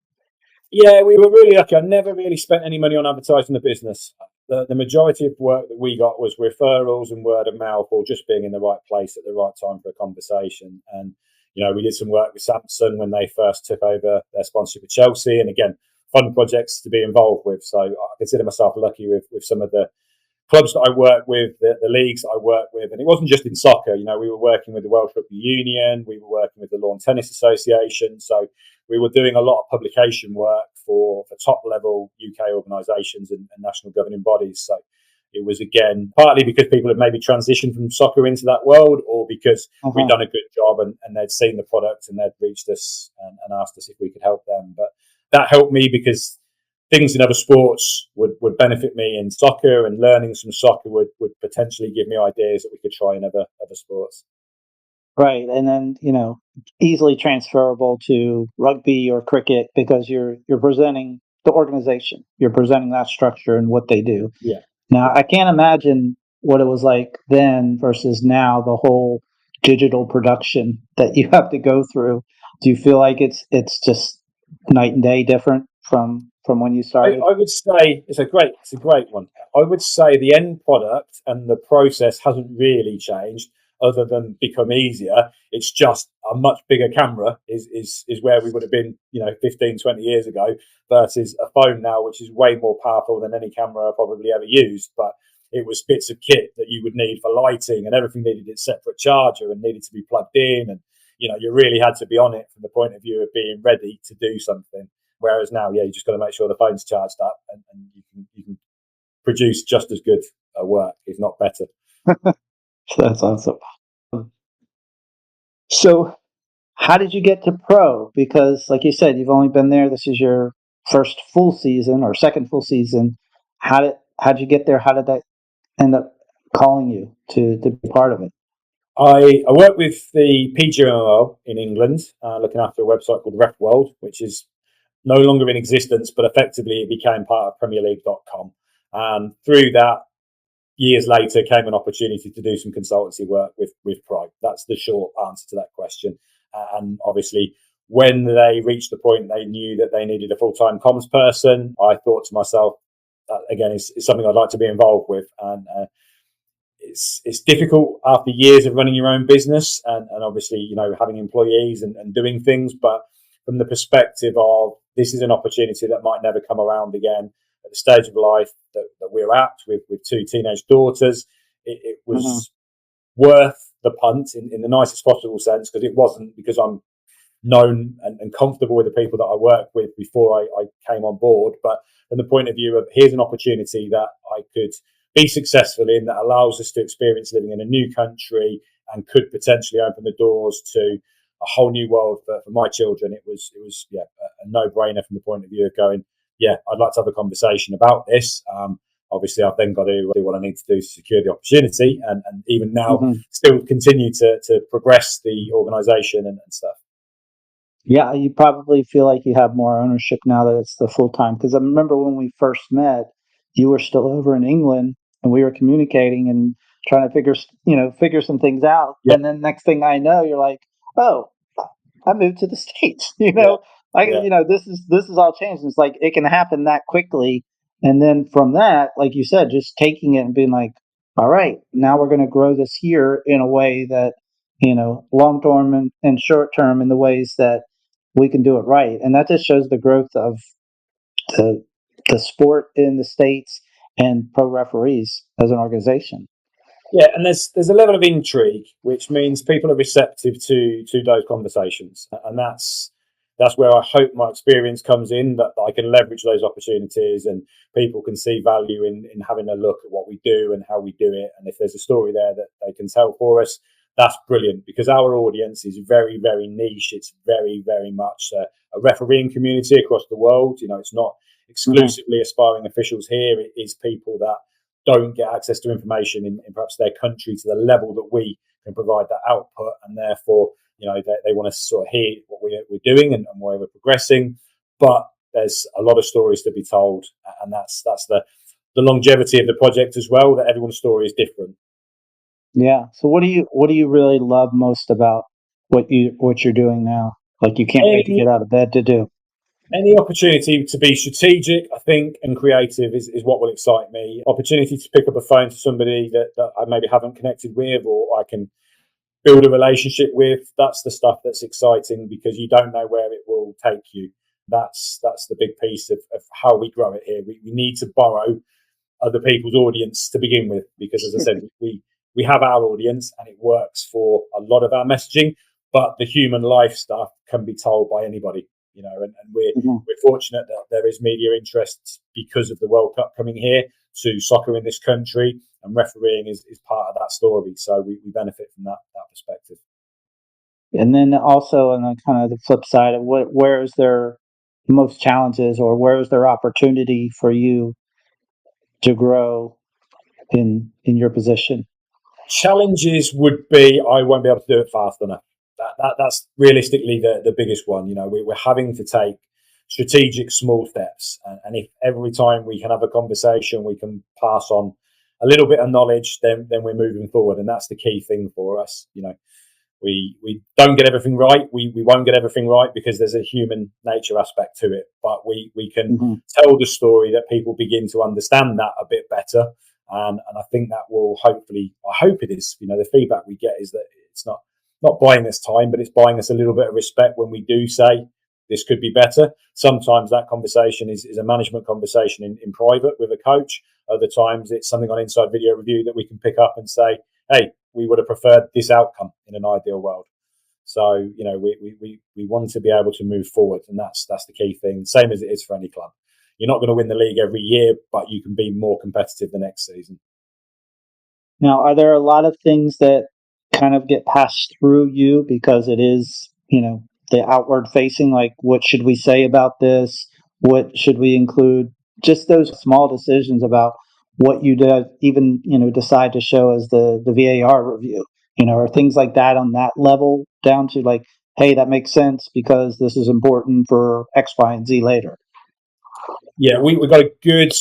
B: yeah, we were really lucky. I never really spent any money on advertising the business. The majority of work that we got was referrals and word of mouth, or just being in the right place at the right time for a conversation. And we did some work with Samsung when they first took over their sponsorship of Chelsea, and again, fun projects to be involved with. So I consider myself lucky with some of the clubs that I work with, the leagues that I work with. And it wasn't just in soccer. We were working with the World Rugby Union, we were working with the Lawn Tennis Association. So we were doing a lot of publication work for top level UK organisations and national governing bodies. So it was, again, partly because people had maybe transitioned from soccer into that world, or because we'd
A: Uh-huh.
B: done a good job and they'd seen the product and they'd reached us and asked us if we could help them. But that helped me, because things in other sports would benefit me in soccer, and learning some soccer would potentially give me ideas that we could try in other sports.
A: Right, and then, easily transferable to rugby or cricket because you're presenting the organization. You're presenting that structure and what they do.
B: Yeah,
A: Now,
B: yeah.
A: I can't imagine what it was like then versus now, the whole digital production that you have to go through. Do you feel like it's just night and day different from when you started?
B: I would say it's a great one. I would say the end product and the process hasn't really changed other than become easier. It's just a much bigger camera is where we would have been, 15, 20 years ago, versus a phone now, which is way more powerful than any camera I probably ever used. But it was bits of kit that you would need for lighting, and everything needed its separate charger and needed to be plugged in. And, you really had to be on it from the point of view of being ready to do something. Whereas now, yeah, you just got to make sure the phone's charged up, and you can produce just as good work, if not better.
A: That's awesome. So, how did you get to pro? Because, like you said, you've only been there. This is your first full season or second full season. How'd you get there? How did that end up calling you to be part of it?
B: I work with the PGMOL in England, looking after a website called Ref World, which is no longer in existence, but effectively it became part of PremierLeague.com. And through that, years later, came an opportunity to do some consultancy work with Pro. That's the short answer to that question. And obviously, when they reached the point they knew that they needed a full-time comms person, I thought to myself, that again is something I'd like to be involved with. And it's difficult after years of running your own business, and obviously, having employees and doing things. But from the perspective of, this is an opportunity that might never come around again at the stage of life that we're at with two teenage daughters, it
A: Mhm.
B: was worth the punt in the nicest possible sense, because it wasn't because I'm known and comfortable with the people that I work with before I came on board, but from the point of view of, here's an opportunity that I could be successful in, that allows us to experience living in a new country and could potentially open the doors to a whole new world for my children. It was a no brainer from the point of view of going, yeah, I'd like to have a conversation about this. Obviously, I've then got to do what I need to do to secure the opportunity, and even now
A: Mhm.
B: still continue to progress the organisation and stuff.
A: Yeah, you probably feel like you have more ownership now that it's the full time. Because I remember when we first met, you were still over in England, and we were communicating and trying to figure some things out.
B: Yeah,
A: And then next thing I know, you're like, "Oh, I moved to the states."
B: yeah, yeah.
A: This is all changed. It's like it can happen that quickly, and then from that, like you said, just taking it and being like, "All right, now we're going to grow this here in a way that long term and short term in the ways that we can do it right." And that just shows the growth of the the sport in the states and pro referees as an organization.
B: Yeah, and there's a level of intrigue, which means people are receptive to those conversations, and that's where I hope my experience comes in, that I can leverage those opportunities, and people can see value in having a look at what we do and how we do it, and if there's a story there that they can tell for us, that's brilliant, because our audience is very, very niche. It's very, very much a refereeing community across the world. It's not
A: Mm-hmm.
B: exclusively aspiring officials here. It is people that don't get access to information in perhaps their country to the level that we can provide that output, and therefore, they want to sort of hear what we're doing and where we're progressing. But there's a lot of stories to be told, and that's the longevity of the project as well. That everyone's story is different.
A: Yeah. So what do you really love most about what you're doing now? Like you can't wait to
B: Any
A: get out of bed to do.
B: any opportunity to be strategic, I think, and creative is what will excite me. Opportunity to pick up a phone to somebody that I maybe haven't connected with, or I can build a relationship with. That's the stuff that's exciting, because you don't know where it will take you. That's the big piece of how we grow it here. We need to borrow other people's audience to begin with, because, as I said, we have our audience and it works for a lot of our messaging, but the human life stuff can be told by anybody. And
A: Mhm.
B: we're fortunate that there is media interest because of the World Cup coming here to soccer in this country, and refereeing is part of that story. So we benefit from that perspective.
A: And then also on the kind of the flip side of where is there most challenges, or where is there opportunity for you to grow in your position?
B: Challenges would be I won't be able to do it fast enough. That's realistically the biggest one. We're having to take strategic small steps, and if every time we can have a conversation, we can pass on a little bit of knowledge, then we're moving forward, and that's the key thing for us. We don't get everything right. We won't get everything right because there's a human nature aspect to it. But we can
A: Mm-hmm.
B: tell the story that people begin to understand that a bit better. And I think that will hopefully, I hope it is, the feedback we get is that it's not buying us time, but it's buying us a little bit of respect when we do say this could be better. Sometimes that conversation is a management conversation in private with a coach. Other times it's something on Inside Video Review that we can pick up and say, hey, we would have preferred this outcome in an ideal world. So, we want to be able to move forward, and that's the key thing. Same as it is for any club. You're not going to win the league every year, but you can be more competitive the next season.
A: Now, are there a lot of things that kind of get passed through you because it is, the outward facing, like what should we say about this? What should we include? Just those small decisions about what you did, even, decide to show as the VAR review, or things like that on that level down to like, hey, that makes sense because this is important for X, Y, and Z later.
B: Yeah, we've got a good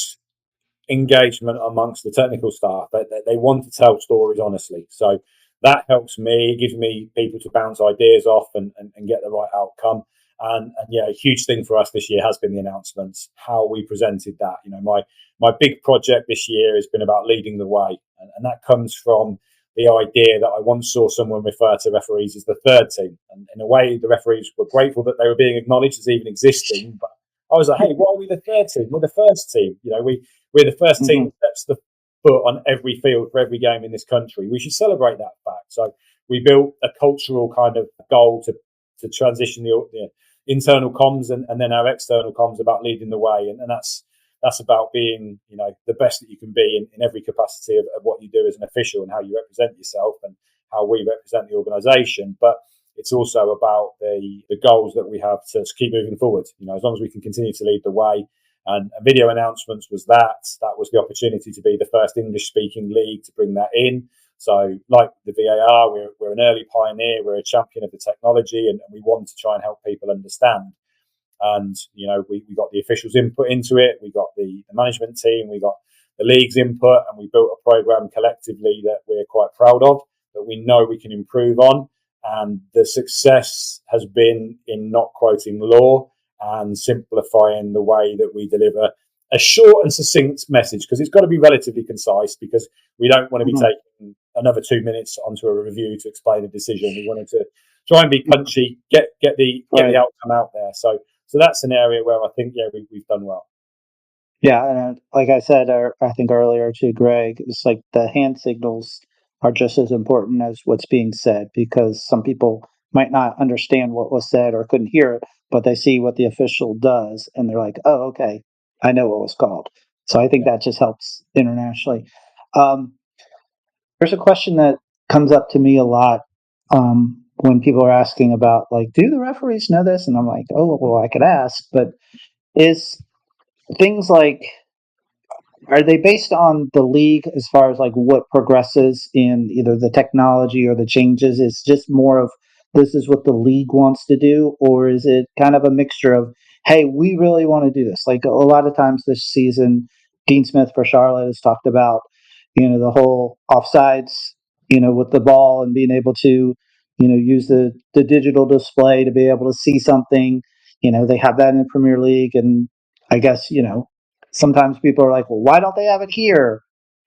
B: engagement amongst the technical staff. They want to tell stories honestly. So that helps me. It gives me people to bounce ideas off and get the right outcome. And yeah, a huge thing for us this year has been the announcements, how we presented that. My big project this year has been about leading the way. And that comes from the idea that I once saw someone refer to referees as the third team. And in a way, the referees were grateful that they were being acknowledged as even existing. But I was like, hey, why are we the third team? We're the first team. We're the first team that steps the foot on every field for every game in this country. We should celebrate that fact. So we built a cultural kind of goal to transition the internal comms and then our external comms about leading the way. And that's about being, the best that you can be in every capacity of what you do as an official and how you represent yourself and how we represent the organisation. But it's also about the goals that we have to keep moving forward. As long as we can continue to lead the way. And video announcements was that was the opportunity to be the first English-speaking league to bring that in. So like the VAR, we're an early pioneer, we're a champion of the technology, and we want to try and help people understand. And, we got the officials' input into it, we got the management team, we got the league's input, and we built a programme collectively that we're quite proud of, that we know we can improve on. And the success has been in not quoting law and simplifying the way that we deliver a short and succinct message, because it's got to be relatively concise, because we don't want to be taking another 2 minutes onto a review to explain a decision. We wanted to try and be punchy, get the outcome out there. So that's an area where I think, we've done well.
A: Yeah, and like I said, I think earlier to Greg, it's like the hand signals are just as important as what's being said, because some people might not understand what was said or couldn't hear it, but they see what the official does and they're like, oh, okay, I know what was called. So I think that just helps internationally. There's a question that comes up to me a lot when people are asking about, like, do the referees know this? And I'm like, oh, well, I could ask, but is things like, are they based on the league as far as like what progresses in either the technology or the changes? It's just more of this is what the league wants to do, or is it kind of a mixture of, hey, we really want to do this? Like a lot of times this season, Dean Smith for Charlotte has talked about, the whole offsides, with the ball and being able to, use the digital display to be able to see something. They have that in the Premier League, and I guess, sometimes people are like, well, why don't they have it here?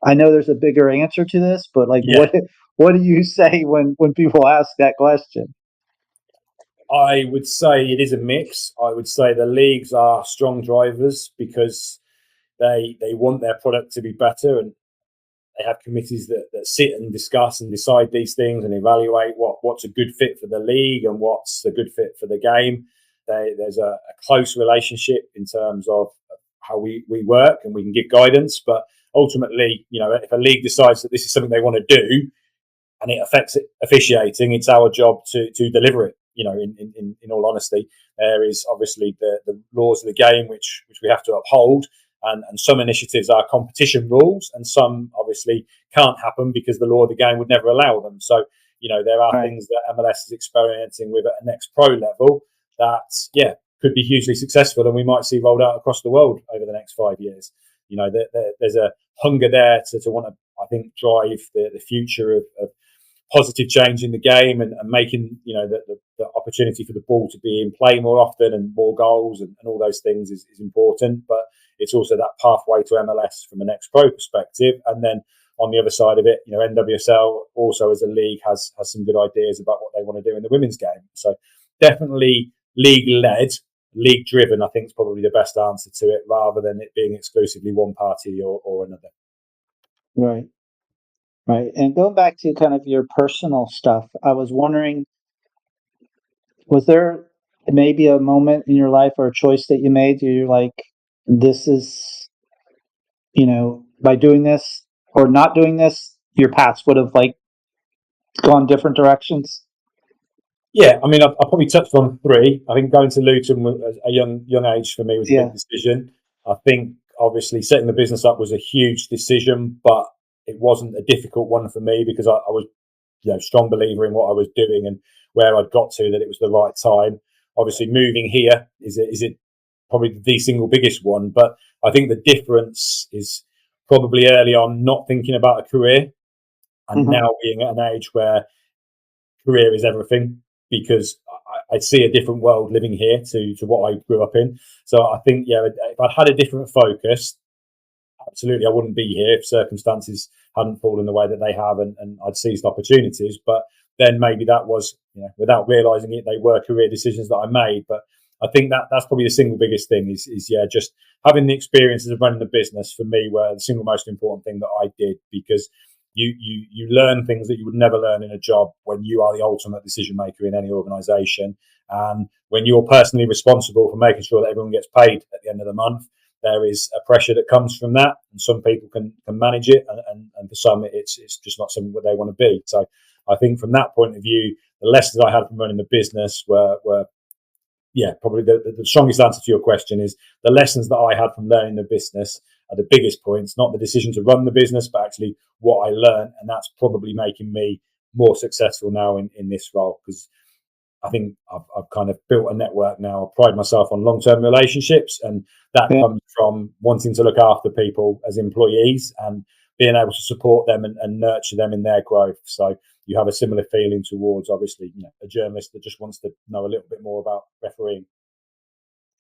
A: I know there's a bigger answer to this, but like,
B: Yeah.
A: what do you say when people ask that question?
B: I would say it is a mix. I would say the leagues are strong drivers because they want their product to be better, and they have committees that sit and discuss and decide these things and evaluate what's a good fit for the league and what's a good fit for the game. There's a close relationship in terms of how we work, and we can give guidance. But ultimately, if a league decides that this is something they want to do and it affects officiating, it's our job to deliver it. in all honesty, there is obviously the laws of the game which we have to uphold. And some initiatives are competition rules, and some obviously can't happen because the law of the game would never allow them. So, there are
A: Right.
B: things that MLS is experimenting with at a next pro level that, could be hugely successful, and we might see rolled out across the world over the next 5 years. There's a hunger there to want to, I think, drive the future of positive change in the game, and making the opportunity for the ball to be in play more often and more goals and all those things is important. But it's also that pathway to MLS from an ex-pro perspective. And then on the other side of it, NWSL also as a league has some good ideas about what they want to do in the women's game. So definitely league-led, league-driven, I think is probably the best answer to it, rather than it being exclusively one party or another.
A: Right. Right. And going back to kind of your personal stuff, I was wondering, was there maybe a moment in your life or a choice that you made where you're like, this is, by doing this or not doing this, your paths would have like gone different directions?
B: Yeah, I mean, I've probably touched on three. I think going to Luton at a young age for me was a
A: Yeah.
B: big decision. I think obviously setting the business up was a huge decision, but it wasn't a difficult one for me because I was, strong believer in what I was doing and where I'd got to, that it was the right time. Obviously, moving here is it probably the single biggest one, but I think the difference is probably early on not thinking about a career, and
A: Hmm.
B: now being at an age where career is everything, because I see a different world living here to what I grew up in. So I think, if I'd had a different focus, absolutely, I wouldn't be here if circumstances hadn't fallen the way that they have, and I'd seized opportunities. But then maybe that was, without realising it, they were career decisions that I made. But I think that's probably the single biggest thing is just having the experiences of running the business for me were the single most important thing that I did, because you learn things that you would never learn in a job when you are the ultimate decision maker in any organisation, and when you're personally responsible for making sure that everyone gets paid at the end of the month. There is a pressure that comes from that, and some people can manage it, and for some it's just not something that they want to be. So I think from that point of view, the lessons I had from running the business were probably the strongest answer to your question is the lessons that I had from learning the business are the biggest points, not the decision to run the business, but actually what I learned, and that's probably making me more successful now in this role, because I think I've kind of built a network now. I pride myself on long-term relationships, and that
A: Yeah.
B: comes from wanting to look after people as employees and being able to support them and nurture them in their growth. So you have a similar feeling towards, obviously, a journalist that just wants to know a little bit more about refereeing.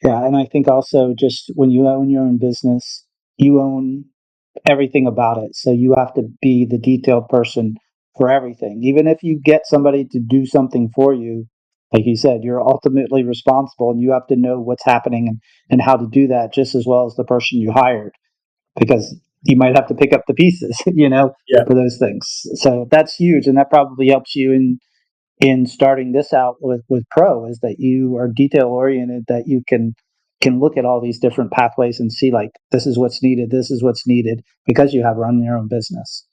A: Yeah. And I think also just when you own your own business, you own everything about it. So you have to be the detailed person for everything. Even if you get somebody to do something for you, like you said, you're ultimately responsible and you have to know what's happening and how to do that just as well as the person you hired, because you might have to pick up the pieces,
B: Yeah,
A: for those things. So that's huge. And that probably helps you in starting this out with pro, is that you are detail oriented, that you can look at all these different pathways and see like this is what's needed, this is what's needed, because you have run your own business.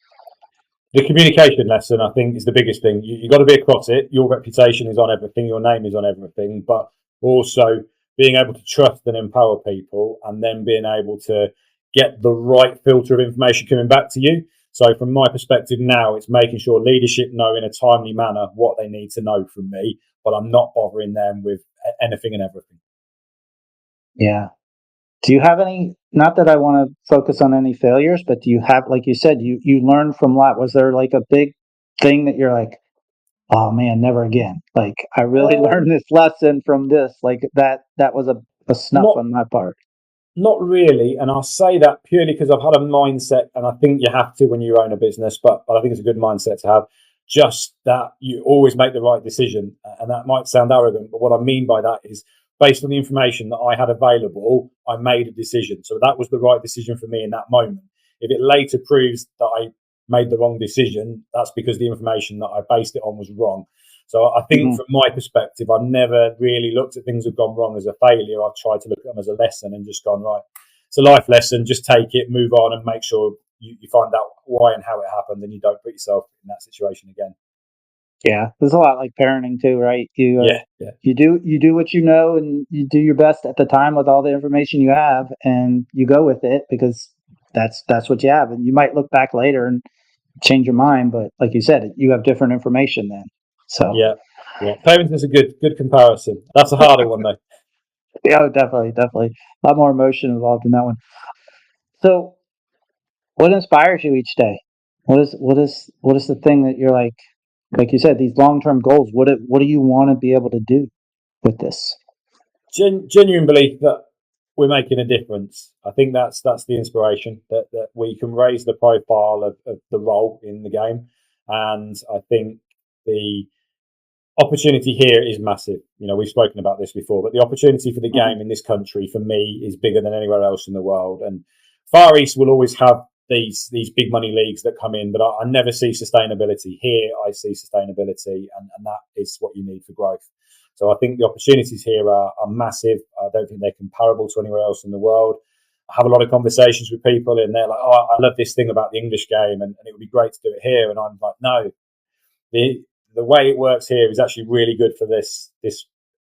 B: the communication lesson, I think, is the biggest thing. You got to be across it. Your reputation is on everything. Your name is on everything. But also being able to trust and empower people, and then being able to get the right filter of information coming back to you. So from my perspective now, it's making sure leadership know in a timely manner what they need to know from me, but I'm not bothering them with anything and everything.
A: Yeah. Do you have any, not that I want to focus on any failures, but do you have, like you said, you learned from that. Was there like a big thing that you're like, oh man, never again? Like I really learned
B: Um,
A: this lesson from this. Like that was a snuff
B: not
A: on my part.
B: Not really, and I say that purely because I've had a mindset, and I think you have to when you own a business. But I think it's a good mindset to have. Just that you always make the right decision, and that might sound arrogant, but what I mean by that is based on the information that I had available, I made a decision. So that was the right decision for me in that moment. If it later proves that I made the wrong decision, that's because the information that I based it on was wrong. So I think
A: Hmm.
B: from my perspective, I've never really looked at things that have gone wrong as a failure. I've tried to look at them as a lesson and just gone, right, it's a life lesson. Just take it, move on, and make sure you find out why and how it happened, and you don't put yourself in that situation again.
A: Yeah, it's a lot like parenting too, right?
B: Yeah, yeah,
A: You do what you know, and you do your best at the time with all the information you have, and you go with it because that's what you have. And you might look back later and change your mind, but like you said, you have different information then. So
B: yeah, yeah. Parenting's a good comparison. That's a harder one though.
A: yeah, definitely, definitely, a lot more emotion involved in that one. So, what inspires you each day? What is the thing that you're like you said, these long term goals? What do you want to be able to do with this?
B: Genuine belief that we're making a difference. I think that's the inspiration that we can raise the profile of the role in the game, and I think the opportunity here is massive. You know, we've spoken about this before, but the opportunity for the
A: Mhm.
B: game in this country, for me, is bigger than anywhere else in the world. And Far East will always have these big money leagues that come in, but I never see sustainability. Here, I see sustainability, and that is what you need for growth. So I think the opportunities here are massive. I don't think they're comparable to anywhere else in the world. I have a lot of conversations with people, and they're like, "Oh, I love this thing about the English game, and it would be great to do it here." And I'm like, "No, the the way it works here is actually really good for this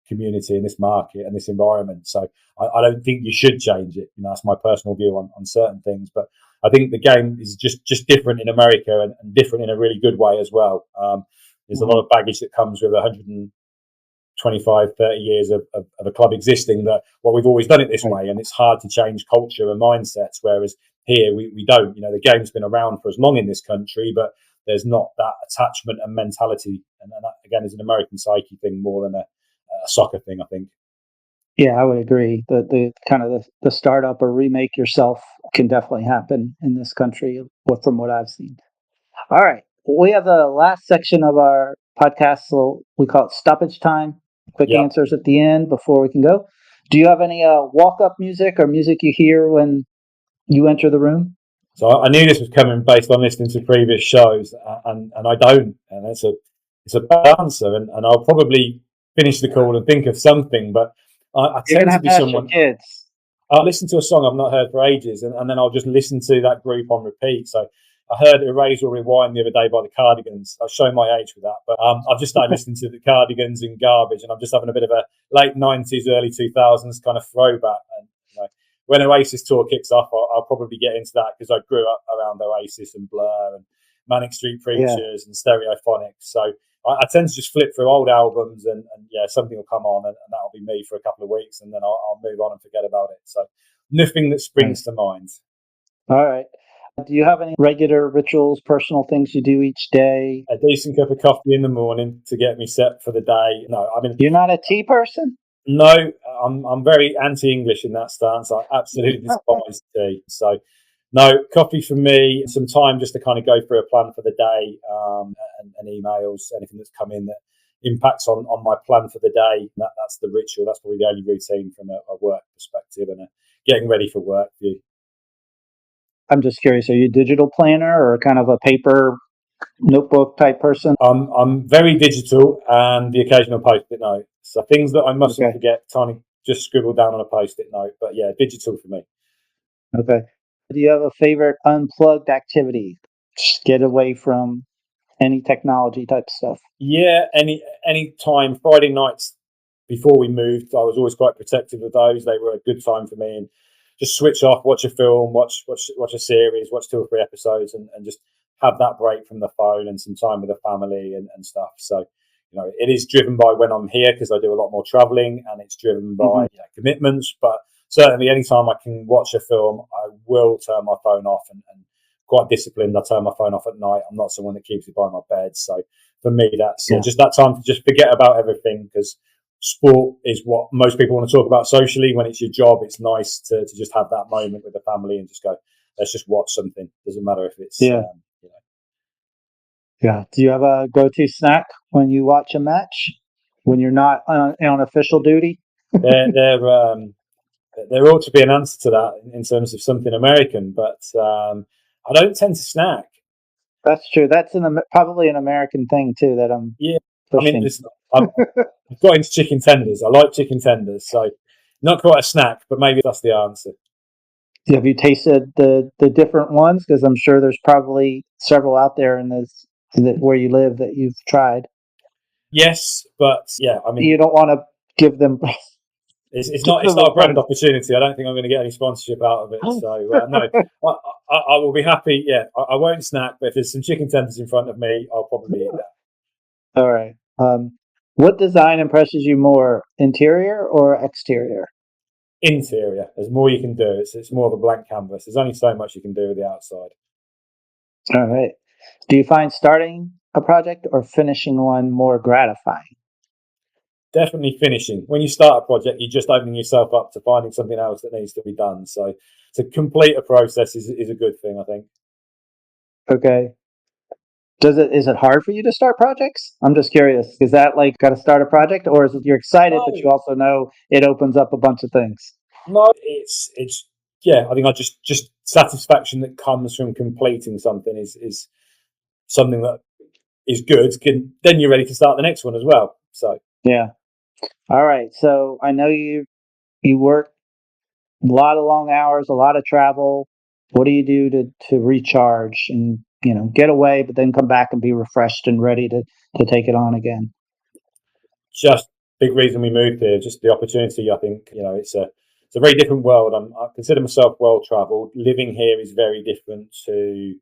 B: community and this market and this environment. So I don't think you should change it. You know, that's my personal view on certain things. But I think the game is just different in America and different in a really good way as well. There's a lot
A: Mhm.
B: of baggage that comes with 125, 30 years of a club existing that, well, we've always done it this
A: Right.
B: way, and it's hard to change culture and mindsets. Whereas here we don't. You know, the game's been around for as long in this country, but there's not that attachment and mentality. And that, again, is an American psyche thing more than a soccer thing, I think.
A: Yeah, I would agree. The kind of the startup or remake yourself can definitely happen in this country, from what I've seen. All right, we have the last section of our podcast, so we call it stoppage time. Quick
B: Yeah.
A: answers at the end before we can go. Do you have any walk up music or music you hear when you enter the room?
B: So I knew this was coming based on listening to previous shows, and I don't, and it's a bad answer, and I'll probably finish the call and think of something, but I
A: You're
B: tend
A: gonna
B: to
A: have
B: be
A: to ask your
B: someone.
A: kids.
B: I'll listen to a song I've not heard for ages, and then I'll just listen to that group on repeat. So I heard Erase or Rewind the other day by the Cardigans. I show my age with that, but I've just started listening to the Cardigans and Garbage, and I'm just having a bit of a late '90s, early 2000s kind of throwback. And you know, when Oasis tour kicks off, I'll probably get into that because I grew up around Oasis and Blur and Manic Street
A: Yeah,
B: Preachers and Stereophonics. So I tend to just flip through old albums, and yeah, something will come on, and that'll be me for a couple of weeks, and then I'll move on and forget about it. So nothing that springs
A: nice.
B: to mind.
A: All right. Do you have any regular rituals, personal things you do each day?
B: A decent cup of coffee in the morning to get me set for the day. No, I mean,
A: You're not a tea person?
B: no, I'm very anti-English in that stance. I absolutely despise tea. So, no, coffee for me. Some time just to kind of go through a plan for the day, and emails, anything that's come in that impacts on my plan for the day. That's the ritual. That's probably the only routine from a work perspective and a getting ready for work view.
A: I'm just curious. Are you a digital planner or kind of a paper notebook type person?
B: I'm very digital and the occasional post-it note. So things that I mustn't
A: Okay.
B: forget, tiny, just scribble down on a post-it note. But yeah, digital for me.
A: Okay. Do you have a favorite unplugged activity? Just get away from any technology type stuff.
B: Yeah, any time. Friday nights before we moved, I was always quite protective of those. They were a good time for me, and just switch off, watch a film, watch a series, watch 2 or 3 episodes, and just have that break from the phone and some time with the family and stuff. So, you know, it is driven by when I'm here because I do a lot more traveling, and it's driven
A: Hmm.
B: by commitments. But certainly, anytime I can watch a film, I will turn my phone off and quite disciplined. I turn my phone off at night. I'm not someone that keeps it by my bed. So for me, that's
A: Yeah.
B: just that time to just forget about everything because sport is what most people want to talk about socially. When it's your job, it's nice to just have that moment with the family and just go, let's just watch something. Doesn't matter if it's,
A: Yeah. Yeah. Do you have a go-to snack when you watch a match? When you're not on official duty?
B: there, there, there ought to be an answer to that in terms of something American, but I don't tend to snack.
A: That's true. That's probably an American thing too that I'm
B: Yeah, I mean,
A: pushing.
B: listen, I've got into chicken tenders. I like chicken tenders, so not quite a snack, but maybe that's the answer.
A: Have you tasted the different ones? Because I'm sure there's probably several out there in this where you live that you've tried.
B: Yes, but yeah, I mean,
A: You don't want to give them
B: it's
A: give
B: not
A: them
B: it's not a brand
A: a
B: opportunity. I don't think I'm going to get any sponsorship out of it.
A: credit.
B: So no, I will be happy. Yeah, I won't snack, but if there's some chicken tenders in front of me, I'll probably eat that.
A: All right. What design impresses you more, interior or exterior?
B: Interior, there's more you can do. It's more of a blank canvas. There's only so much you can do with the outside.
A: All right. Do you find starting a project or finishing one more gratifying?
B: Definitely finishing. When you start a project, you're just opening yourself up to finding something else that needs to be done. So to complete a process is a good thing, I think.
A: Okay. Is it hard for you to start projects? I'm just curious. Is that like got to start a project, or is it you're excited but
B: No,
A: you also know it opens up a bunch of things?
B: no, it's yeah. I think I just satisfaction that comes from completing something is something that is good. Then you're ready to start the next one as well. So
A: Yeah. All right. So I know you work a lot of long hours, a lot of travel. What do you do to recharge and get away, but then come back and be refreshed and ready to take it on again?
B: just big reason we moved here, just the opportunity. I think it's a very different world. I consider myself well travelled. Living here is very different to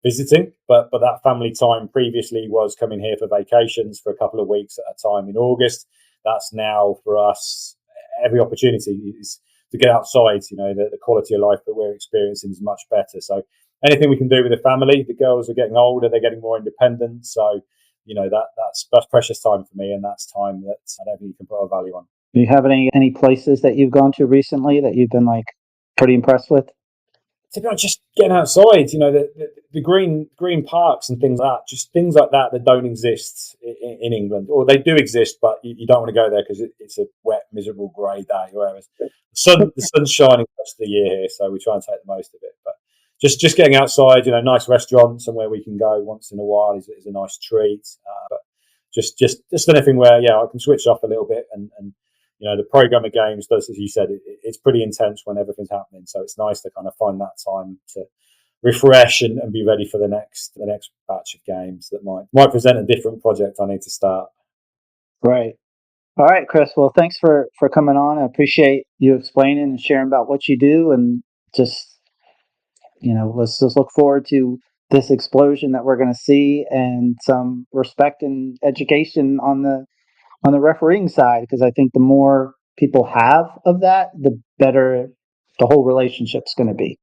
B: visiting, but that family time previously was coming here for vacations for a couple of weeks at a time in August. That's now for us. Every opportunity is to get outside. The quality of life that we're experiencing is much better. So anything we can do with the family. The girls are getting older; they're getting more independent. So that's precious time for me, and that's time that I don't think you can put a value on.
A: Do you have any places that you've gone to recently that you've been like pretty impressed with?
B: To be honest, just getting outside, the green parks and things like that, just things like that that don't exist in England, or they do exist, but you don't want to go there because it's a wet, miserable, grey day. Whereas the sun's shining most of the year here, so we try and take the most of it. But just getting outside, nice restaurant somewhere we can go once in a while is a nice treat. But just anything where I can switch off a little bit and the program of games does, as you said, it's pretty intense when everything's happening. So it's nice to kind of find that time to refresh and be ready for the next batch of games that might present a different project I need to start.
A: Right. All right, Chris. Well, thanks for coming on. I appreciate you explaining and sharing about what you do, and just let's just look forward to this explosion that we're going to see, and some respect and education on the refereeing side, because I think the more people have of that, the better the whole relationship's going to be.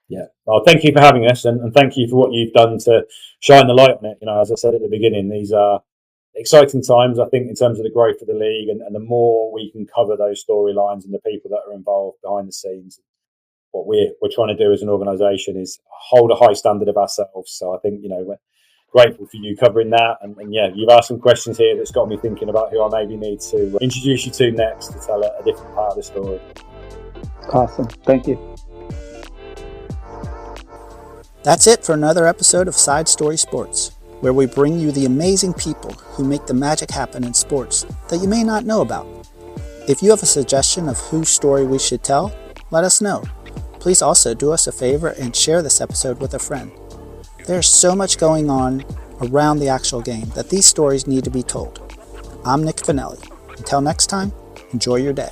B: Yeah. Well, thank you for having us, and thank you for what you've done to shine the light on it. As I said at the beginning, these are exciting times, I think, in terms of the growth of the league, and the more we can cover those storylines and the people that are involved behind the scenes. What we're trying to do as an organisation is hold a high standard of ourselves. So I think we're grateful for you covering that, and yeah, you've asked some questions here that's got me thinking about who I maybe need to introduce you to next to tell a different part of the story.
A: Awesome. Thank you.
C: That's it for another episode of Side Story Sports, where we bring you the amazing people who make the magic happen in sports that you may not know about. If you have a suggestion of whose story we should tell, let us know. Please also do us a favor and share this episode with a friend. There's so much going on around the actual game that these stories need to be told. I'm Nic Finelli. Until next time, enjoy your day.